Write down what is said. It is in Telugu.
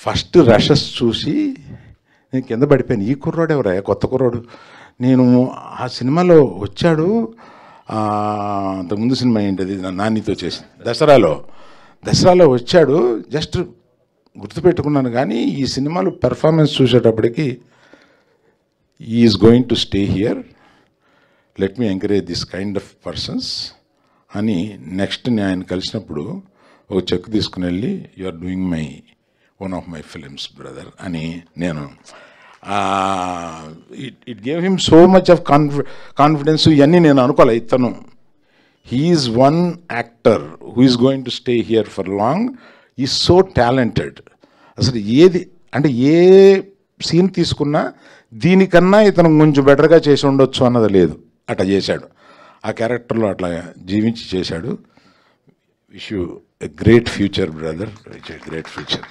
ఫస్ట్ రషెస్ చూసి నేను కింద పడిపోయాను. ఈ కుర్రాడు ఎవరా, కొత్త కుర్రాడు. నేను ఆ సినిమాలో వచ్చాడు. అంతకుముందు సినిమా ఏంటది, నానితో చేసి దసరాలో వచ్చాడు. జస్ట్ గుర్తుపెట్టుకున్నాను. కానీ ఈ సినిమాలో పెర్ఫార్మెన్స్ చూసేటప్పటికి is going to stay here, let me encourage this kind of persons అని. నెక్స్ట్ నేను ఆయన కలిసినప్పుడు ఒక చెక్ తీసుకుని వెళ్ళి, you are doing one of my films brother అని నేను, it gave him so much of confidence. ఇవన్నీ నేను అనుకోలే. ఇతను he's one actor who is going to stay here for long, is so talented. అసలు ఏది అంటే ఏ సీన్ తీసుకున్నా దీనికన్నా ఇతను కొంచెం బెటర్గా చేసి ఉండొచ్చు అన్నది లేదు. అట్లా చేశాడు, ఆ క్యారెక్టర్లో అట్లా జీవించి చేశాడు. Wish you a great future brother, great future.